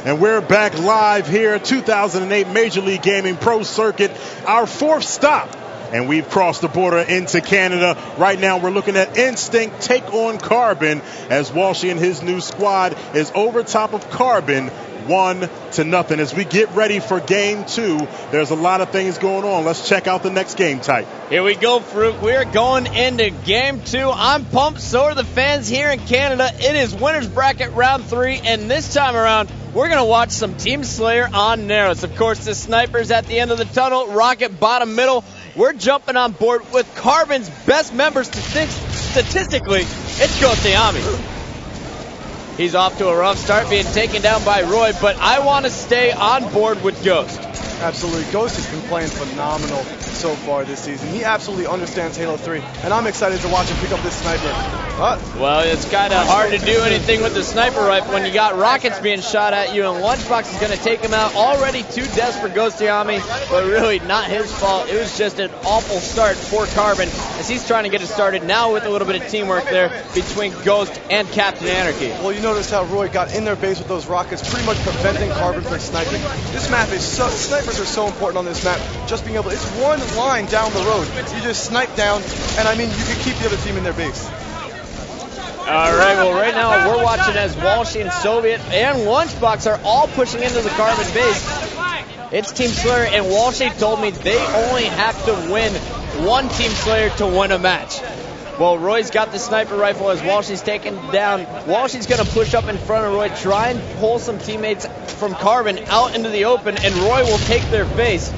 And we're back live here, 2008 Major League Gaming Pro Circuit, our fourth stop. And we've crossed the border into Canada. Right now we're looking at Instinct take on Carbon as Walshy and his new squad is over top of Carbon 1-0. As we get ready for game two, there's a lot of things going on. Let's check out the next game type. Here we go, Farouk. We're going into game two. I'm pumped, so are the fans here in Canada. It is winner's bracket round 3, and this time around, we're going to watch some Team Slayer on Narrows. Of course, the snipers at the end of the tunnel, Rocket bottom middle. We're jumping on board with Carbon's best member statistically. It's Ghostayame. He's off to a rough start, being taken down by Roy, but I want to stay on board with Ghost. Absolutely. Ghost has been playing phenomenal so far this season. He absolutely understands Halo 3, and I'm excited to watch him pick up this sniper. Well, it's kind of hard to do anything with the sniper rifle when you got rockets being shot at you, and Lunchbox is going to take him out. Already 2 deaths for Ghostayame, but really not his fault. It was just an awful start for Carbon as he's trying to get it started now with a little bit of teamwork there between Ghost and Captain Anarchy. Well, you noticed how Roy got in their base with those rockets, pretty much preventing Carbon from sniping. This map is snipers are so important on this map. Just being able, it's one line down the road. You just snipe down, and I mean, you can keep the other team in their base. All right, well, right now we're watching as Walshy and Soviet and Lunchbox are all pushing into the Carbon base. It's Team Slayer, and Walshy told me they only have to win one Team Slayer to win a match. Well, Roy's got the sniper rifle as Walshy's taken down. Walshy's going to push up in front of Roy, try and pull some teammates from Carbon out into the open, and Roy will take their base.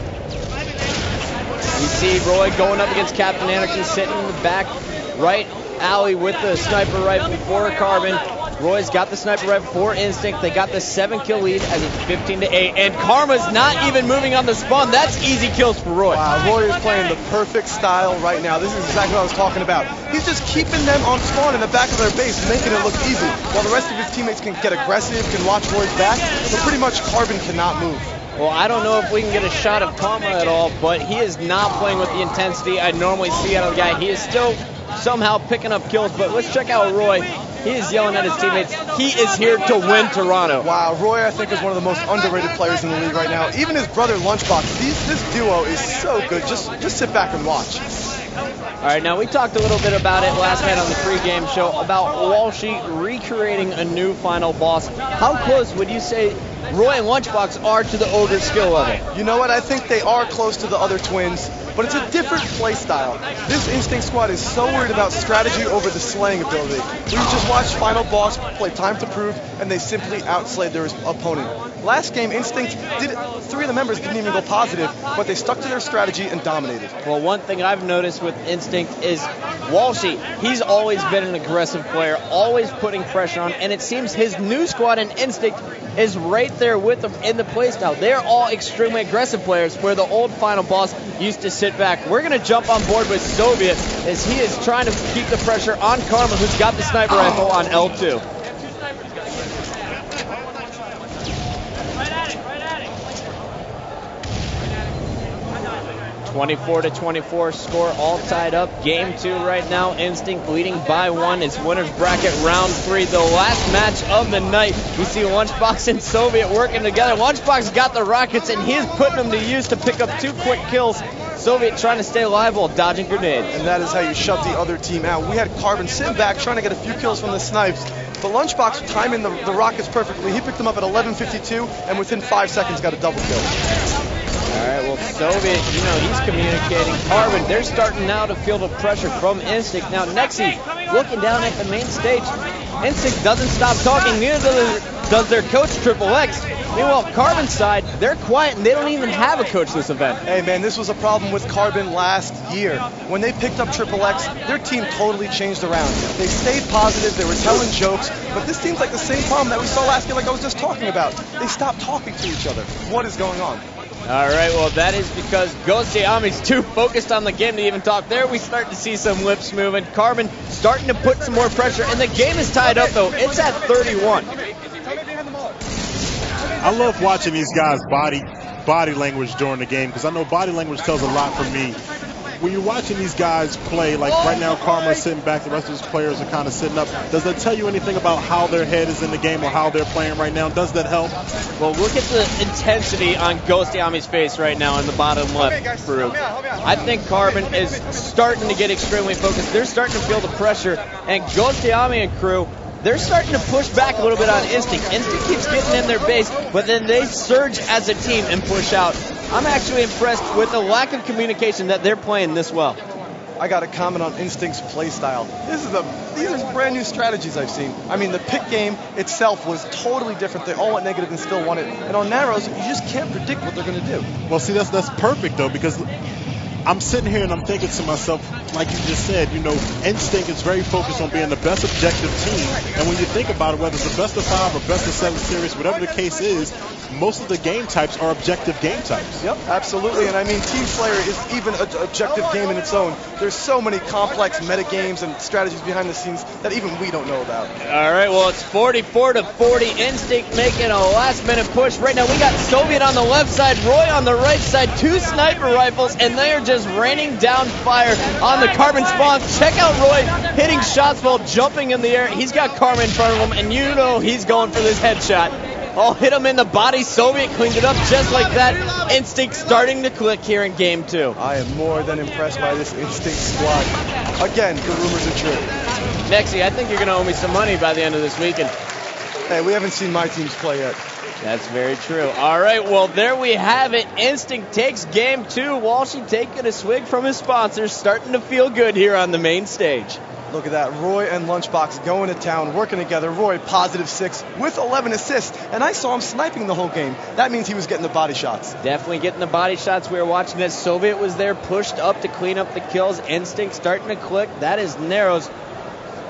You see Roy going up against Captain Anarchy, sitting in the back right alley with the sniper rifle for Carbon. Roy's got the sniper rifle for Instinct. They got the 7-kill lead as it's 15-8, and Karma's not even moving on the spawn. That's easy kills for Roy. Wow, Roy is playing the perfect style right now. This is exactly what I was talking about. He's just keeping them on spawn in the back of their base, making it look easy, while the rest of his teammates can get aggressive, can watch Roy's back, but pretty much Carbon cannot move. Well, I don't know if we can get a shot of Karma at all, but he is not playing with the intensity I normally see out of the guy. He is still somehow picking up kills, but let's check out Roy. He is yelling at his teammates. He is here to win Toronto. Wow, Roy, I think, is one of the most underrated players in the league right now. Even his brother, Lunchbox, this duo is so good. Just sit back and watch. All right, now we talked a little bit about it last night on the pregame show about Walshy recreating a new final boss. How close would you say Roy and Lunchbox are to the Ogre skill level? You know what? I think they are close to the other twins, but it's a different play style. This Instinct squad is so worried about strategy over the slaying ability. We just watched Final Boss play Time to Prove, and they simply outslayed their opponent. Last game, Instinct 3 of the members didn't even go positive, but they stuck to their strategy and dominated. Well, one thing I've noticed with Instinct is Walshy, he's always been an aggressive player, always putting pressure on, and it seems his new squad in Instinct is right there with them in the playstyle. They're all extremely aggressive players, where the old Final Boss used to sit back. We're going to jump on board with Soviet as he is trying to keep the pressure on Karma, who's got the sniper rifle on L2. 24-24 score, all tied up. Game 2 right now. Instinct leading by 1. It's winner's bracket round 3, the last match of the night. We see Lunchbox and Soviet working together. Lunchbox got the rockets, and he is putting them to use to pick up 2 quick kills. Soviet trying to stay alive while dodging grenades. And that is how you shut the other team out. We had Carbon sitting back trying to get a few kills from the snipes, but Lunchbox timing the rockets perfectly. He picked them up at 11:52, and within 5 seconds got a double kill. All right, well, Soviet, he's communicating. Carbon, they're starting now to feel the pressure from Instinct. Now, Nexy looking down at the main stage. Instinct doesn't stop talking, neither does their coach, Triple X. Meanwhile, Carbon's side, they're quiet, and they don't even have a coach this event. Hey, man, this was a problem with Carbon last year. When they picked up Triple X, their team totally changed around. They stayed positive, they were telling jokes, but this seems like the same problem that we saw last year, like I was just talking about. They stopped talking to each other. What is going on? All right, well, that is because Ghostayame's too focused on the game to even talk. There we start to see some lips moving. Carbon starting to put some more pressure, and the game is tied up, though. It's at 31. I love watching these guys' body language during the game, because I know body language tells a lot for me. when you're watching these guys play, like right now Karma's sitting back, the rest of his players are kind of sitting up, does that tell you anything about how their head is in the game or how they're playing right now? Does that help? Well, look at the intensity on Ghostayame's face right now in the bottom left, Farouk. I think Carbon is starting to get extremely focused. They're starting to feel the pressure, and Ghostayame and crew, they're starting to push back a little bit on Instinct. Instinct keeps getting in their base, but then they surge as a team and push out. I'm actually impressed with the lack of communication that they're playing this well. I got to comment on Instinct's play style. These are brand new strategies I've seen. I mean, the pick game itself was totally different. They all went negative and still won it. And on narrows, you just can't predict what they're going to do. Well, see, that's perfect, though, because I'm sitting here and I'm thinking to myself, like you just said, you know, Instinct is very focused on being the best objective team. And when you think about it, whether it's a best of 5 or best of 7 series, whatever the case is, most of the game types are objective game types. Yep, absolutely. And I mean, Team Slayer is even an objective game in its own. There's so many complex meta games and strategies behind the scenes that even we don't know about. All right, well, it's 44-40. Instinct making a last-minute push. Right now, we got Soviet on the left side, Roy on the right side, 2 sniper rifles, and they are just raining down fire on the Carbon spawns. Check out Roy hitting shots while jumping in the air. He's got Karma in front of him, and you know he's going for this headshot. Oh, hit him in the body. Soviet cleaned it up just like that. Instinct starting to click here in game 2. I am more than impressed by this Instinct squad. Again, the rumors are true. Nexy, I think you're going to owe me some money by the end of this weekend. Hey, we haven't seen my teams play yet. That's very true. All right, well, there we have it. Instinct takes game 2. Walshy taking a swig from his sponsors, starting to feel good here on the main stage. Look at that. Roy and Lunchbox going to town, working together. Roy, +6 with 11 assists. And I saw him sniping the whole game. That means he was getting the body shots. Definitely getting the body shots. We were watching as Soviet was there, pushed up to clean up the kills. Instinct starting to click. That is Narrows.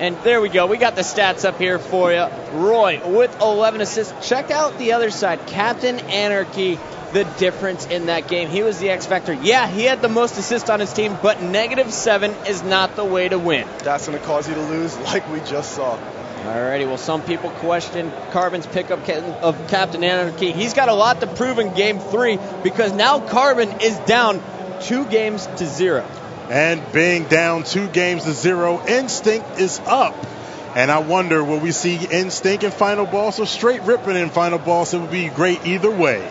And there we go. We got the stats up here for you. Roy with 11 assists. Check out the other side. Captain Anarchy, the difference in that game. He was the X factor. Yeah, he had the most assists on his team, but -7 is not the way to win. That's going to cause you to lose like we just saw. Alrighty, well, some people question Carbon's pickup of Captain Anarchy. He's got a lot to prove in game 3 because now Carbon is down 2-0. And being down 2-0, Instinct is up. And I wonder, will we see Instinct in final boss or straight Rippin in final boss? It would be great either way.